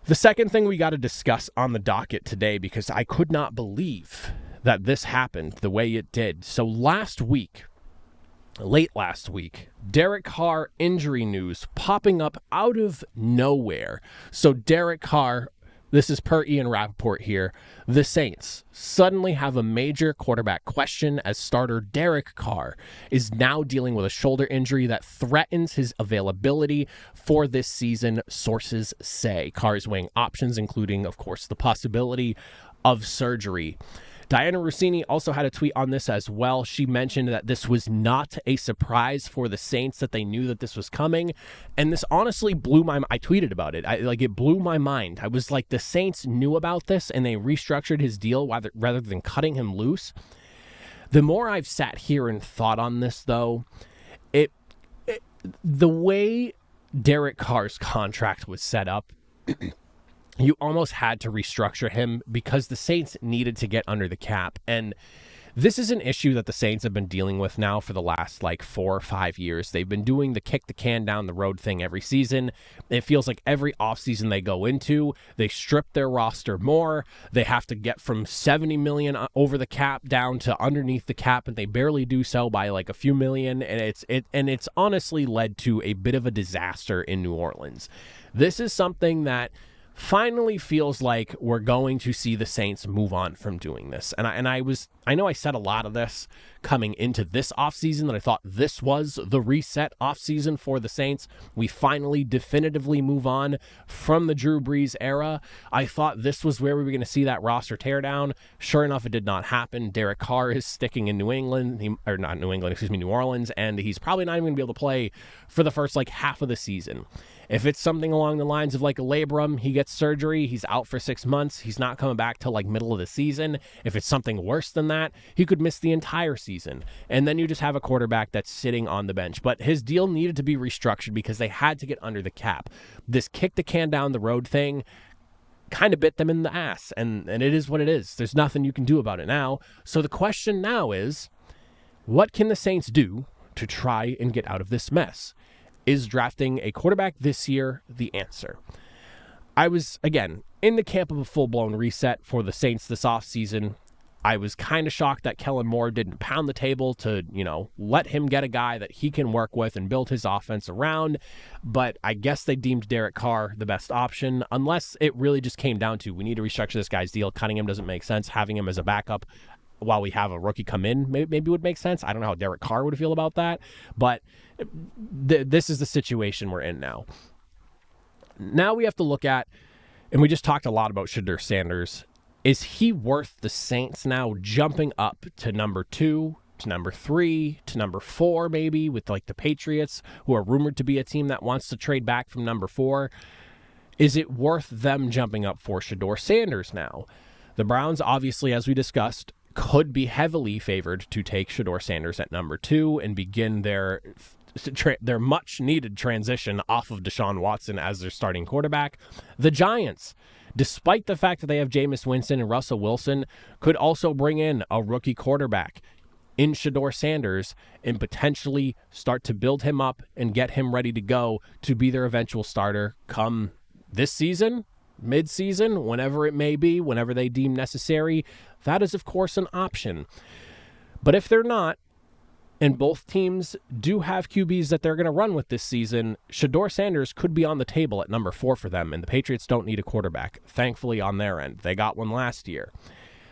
The second thing we got to discuss on the docket today, because I could not believe that this happened the way it did. So late last week, Derek Carr injury news popping up out of nowhere. So Derek Carr, this is per Ian Rappaport here, the Saints suddenly have a major quarterback question as starter Derek Carr is now dealing with a shoulder injury that threatens his availability for this season, sources say. Carr is weighing options, including, of course, the possibility of surgery. Diana Rossini also had a tweet on this as well. She mentioned that this was not a surprise for the Saints, that they knew that this was coming. And this honestly blew my mind. I tweeted about it. It blew my mind. I was like, the Saints knew about this and they restructured his deal rather than cutting him loose. The more I've sat here and thought on this, though, the way Derek Carr's contract was set up, you almost had to restructure him because the Saints needed to get under the cap. And this is an issue that the Saints have been dealing with now for the last 4 or 5 years. They've been doing the kick the can down the road thing every season. It feels like every offseason they go into, they strip their roster more. They have to get from $70 million over the cap down to underneath the cap, and they barely do so by a few million. And it's honestly led to a bit of a disaster in New Orleans. This is something that finally feels like we're going to see the Saints move on from doing this. And I know I said a lot of this coming into this offseason, that I thought this was the reset offseason for the Saints. We finally definitively move on from the Drew Brees era. I thought this was where we were going to see that roster tear down. Sure enough, it did not happen. Derek Carr is sticking in New Orleans, and he's probably not even going to be able to play for the first half of the season. If it's something along the lines of a labrum, he gets surgery, he's out for 6 months, he's not coming back till middle of the season. If it's something worse than that, he could miss the entire season. And then you just have a quarterback that's sitting on the bench. But his deal needed to be restructured because they had to get under the cap. This kick the can down the road thing kind of bit them in the ass, and it is what it is. There's nothing you can do about it now. So the question now is, what can the Saints do to try and get out of this mess? Is drafting a quarterback this year the answer? I was, again, in the camp of a full-blown reset for the Saints this offseason. I was kind of shocked that Kellen Moore didn't pound the table to, let him get a guy that he can work with and build his offense around. But I guess they deemed Derek Carr the best option, unless it really just came down to, we need to restructure this guy's deal. Cutting him doesn't make sense. Having him as a backup while we have a rookie come in maybe would make sense. I don't know how Derek Carr would feel about that, but this is the situation we're in now. Now we have to look at, and we just talked a lot about Shedeur Sanders. Is he worth the Saints now jumping up to number 2, to number 3, to number 4 maybe, with the Patriots, who are rumored to be a team that wants to trade back from number 4? Is it worth them jumping up for Shedeur Sanders now? The Browns, obviously, as we discussed, could be heavily favored to take Shedeur Sanders at number 2 and begin their much-needed transition off of Deshaun Watson as their starting quarterback. The Giants, despite the fact that they have Jameis Winston and Russell Wilson, could also bring in a rookie quarterback in Shedeur Sanders and potentially start to build him up and get him ready to go to be their eventual starter come this season, mid-season, whenever it may be, whenever they deem necessary. That is, of course, an option. But if they're not, and both teams do have QBs that they're going to run with this season, Shedeur Sanders could be on the table at number 4 for them, and the Patriots don't need a quarterback, thankfully, on their end. They got one last year.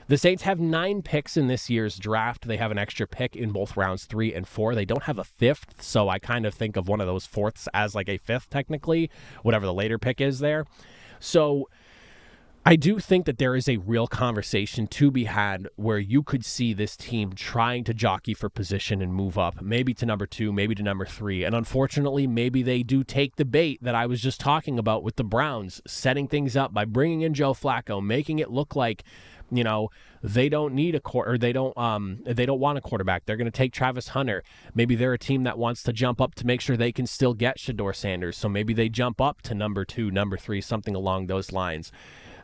The Saints have 9 picks in this year's draft. They have an extra pick in both rounds 3 and 4. They don't have a 5th, so I kind of think of one of those 4ths as a 5th, technically, whatever the later pick is there. So I do think that there is a real conversation to be had where you could see this team trying to jockey for position and move up, maybe to number 2, maybe to number 3. And unfortunately, maybe they do take the bait that I was just talking about with the Browns, setting things up by bringing in Joe Flacco, making it look like, they don't need they don't want a quarterback. They're going to take Travis Hunter. Maybe they're a team that wants to jump up to make sure they can still get Shedeur Sanders. So maybe they jump up to number 2, number 3, something along those lines.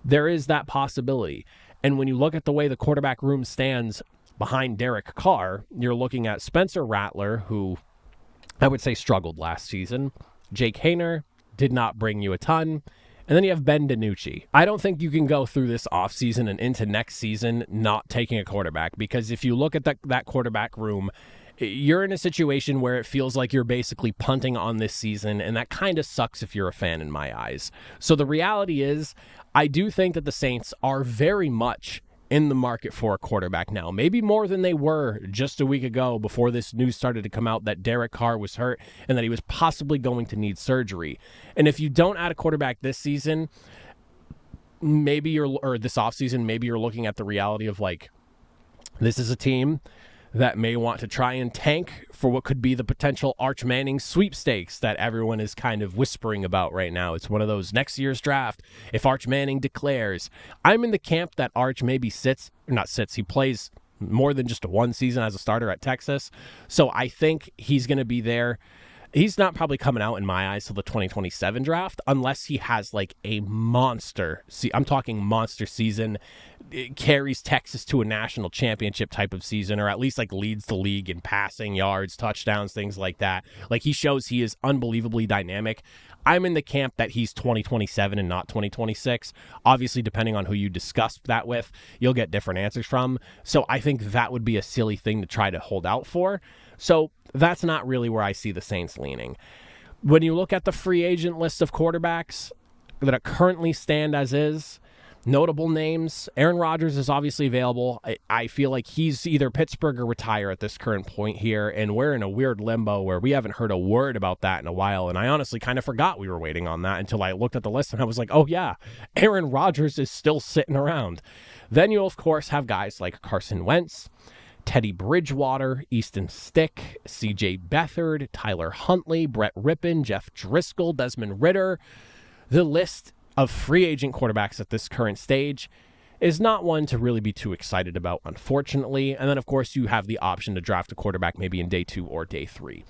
There is that possibility. And when you look at the way the quarterback room stands behind Derek Carr, you're looking at Spencer Rattler, who I would say struggled last season. Jake Haener did not bring you a ton. And then you have Ben DiNucci. I don't think you can go through this offseason and into next season not taking a quarterback, because if you look at that quarterback room, you're in a situation where it feels like you're basically punting on this season, and that kind of sucks if you're a fan in my eyes. So the reality is, I do think that the Saints are very much in the market for a quarterback now, maybe more than they were just a week ago before this news started to come out that Derek Carr was hurt and that he was possibly going to need surgery. And if you don't add a quarterback this season, this offseason, maybe you're looking at the reality of like, this is a team that may want to try and tank for what could be the potential Arch Manning sweepstakes that everyone is kind of whispering about right now. It's one of those next year's draft. If Arch Manning declares, I'm in the camp that Arch maybe he plays more than just one season as a starter at Texas. So I think he's going to be there. He's not probably coming out in my eyes till the 2027 draft unless he has like a monster. I'm talking monster season. It carries Texas to a national championship type of season, or at least like leads the league in passing yards, touchdowns, things like that. Like he shows he is unbelievably dynamic. I'm in the camp that he's 2027 and not 2026. Obviously, depending on who you discuss that with, you'll get different answers from. So I think that would be a silly thing to try to hold out for. So that's not really where I see the Saints leaning. When you look at the free agent list of quarterbacks that currently stand as is, notable names, Aaron Rodgers is obviously available. I feel like he's either Pittsburgh or retire at this current point here, and we're in a weird limbo where we haven't heard a word about that in a while, and I honestly kind of forgot we were waiting on that until I looked at the list and I was like, oh yeah, Aaron Rodgers is still sitting around. Then you'll, of course, have guys like Carson Wentz, Teddy Bridgewater, Easton Stick, C.J. Beathard, Tyler Huntley, Brett Rippon, Jeff Driscoll, Desmond Ridder. The list of free agent quarterbacks at this current stage is not one to really be too excited about, unfortunately. And then, of course, you have the option to draft a quarterback maybe in day 2 or day 3.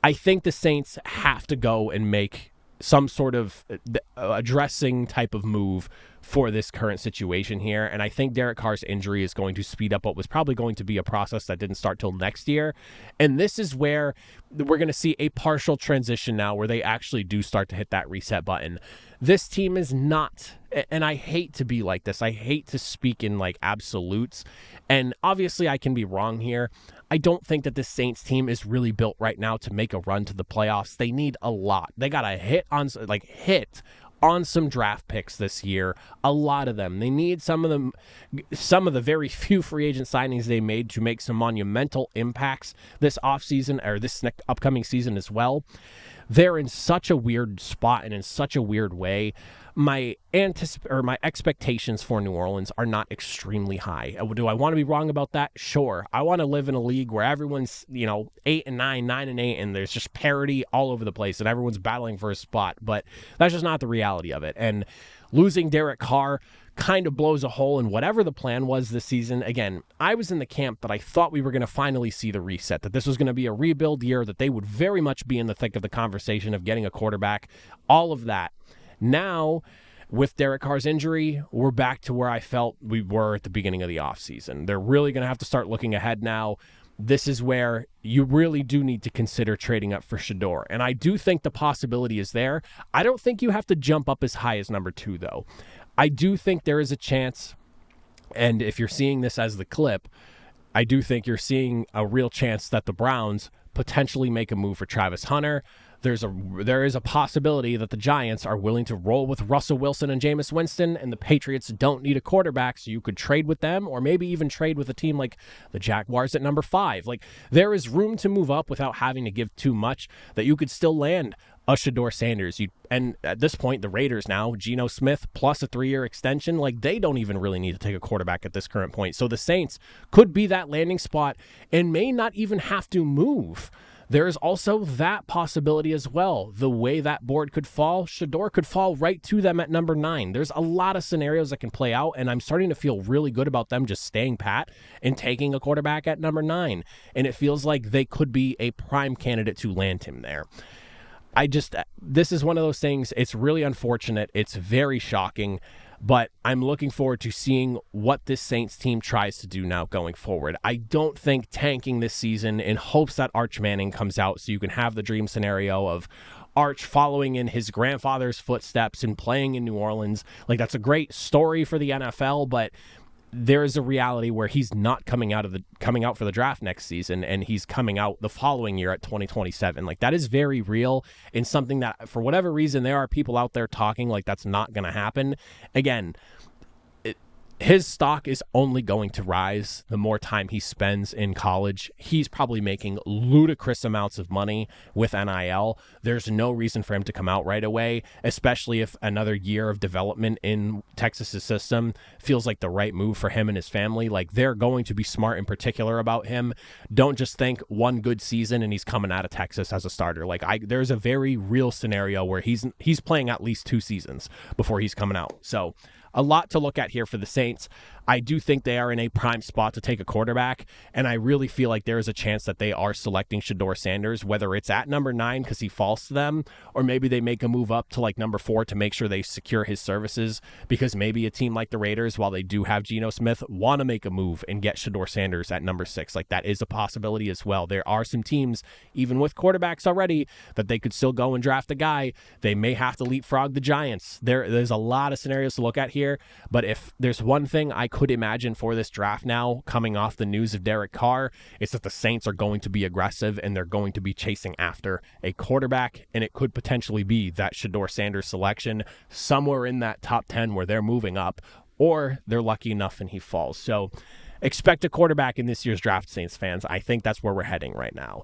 I think the Saints have to go and make some sort of addressing type of move for this current situation here. And I think Derek Carr's injury is going to speed up what was probably going to be a process that didn't start till next year. And this is where we're going to see a partial transition now where they actually do start to hit that reset button. This team is not, and I hate to be like this, I hate to speak in like absolutes, and obviously I can be wrong here. I don't think that this Saints team is really built right now to make a run to the playoffs. They need a lot. They got to hit on some draft picks this year, a lot of them. They need some of the very few free agent signings they made to make some monumental impacts this offseason or this upcoming season as well. They're in such a weird spot and in such a weird way. My expectations for New Orleans are not extremely high. Do I want to be wrong about that? Sure. I want to live in a league where everyone's, 8-9, 9-8, and there's just parity all over the place and everyone's battling for a spot, but that's just not the reality of it. And losing Derek Carr kind of blows a hole in whatever the plan was this season. Again, I was in the camp that I thought we were going to finally see the reset, that this was going to be a rebuild year, that they would very much be in the thick of the conversation of getting a quarterback, all of that. Now, with Derek Carr's injury, we're back to where I felt we were at the beginning of the offseason. They're really going to have to start looking ahead now. This is where you really do need to consider trading up for Shedeur. And I do think the possibility is there. I don't think you have to jump up as high as number 2, though. I do think there is a chance, and if you're seeing this as the clip, I do think you're seeing a real chance that the Browns potentially make a move for Travis Hunter. There is a possibility that the Giants are willing to roll with Russell Wilson and Jameis Winston, and the Patriots don't need a quarterback, so you could trade with them, or maybe even trade with a team like the Jaguars at number 5. Like, there is room to move up without having to give too much, that you could still land a Shedeur Sanders. And at this point, the Raiders now, Geno Smith plus a 3-year extension, like they don't even really need to take a quarterback at this current point. So the Saints could be that landing spot and may not even have to move. There is also that possibility as well. The way that board could fall, Shedeur could fall right to them at number 9. There's a lot of scenarios that can play out, and I'm starting to feel really good about them just staying pat and taking a quarterback at number 9. And it feels like they could be a prime candidate to land him there. This is one of those things. It's really unfortunate. It's very shocking, but I'm looking forward to seeing what this Saints team tries to do now going forward. I don't think tanking this season in hopes that Arch Manning comes out so you can have the dream scenario of arch following in his grandfather's footsteps and playing in New Orleans. Like, that's a great story for the NFL, but there is a reality where he's not coming out for the draft next season, and he's coming out the following year at 2027. Like, that is very real, and something that, for whatever reason, there are people out there talking like that's not going to happen. Again, his stock is only going to rise the more time he spends in college. He's probably making ludicrous amounts of money with NIL. There's no reason for him to come out right away, especially if another year of development in Texas's system feels like the right move for him and his family. Like, they're going to be smart in particular about him. Don't just think one good season and he's coming out of Texas as a starter. Like, there's a very real scenario where he's playing at least 2 seasons before he's coming out. So a lot to look at here for the Saints. I do think they are in a prime spot to take a quarterback, and I really feel like there is a chance that they are selecting Shedeur Sanders, whether it's at number 9 because he falls to them, or maybe they make a move up to like number 4 to make sure they secure his services, because maybe a team like the Raiders, while they do have Geno Smith, want to make a move and get Shedeur Sanders at number 6. Like, that is a possibility as well. There are some teams, even with quarterbacks already, that they could still go and draft a guy. They may have to leapfrog the Giants. There's a lot of scenarios to look at here, but if there's one thing I could imagine for this draft now, coming off the news of Derek Carr, it's that the Saints are going to be aggressive and they're going to be chasing after a quarterback, and it could potentially be that Shedeur Sanders selection somewhere in that top 10 where they're moving up, or they're lucky enough and he falls. So expect a quarterback in this year's draft, Saints fans. I think that's where we're heading right now.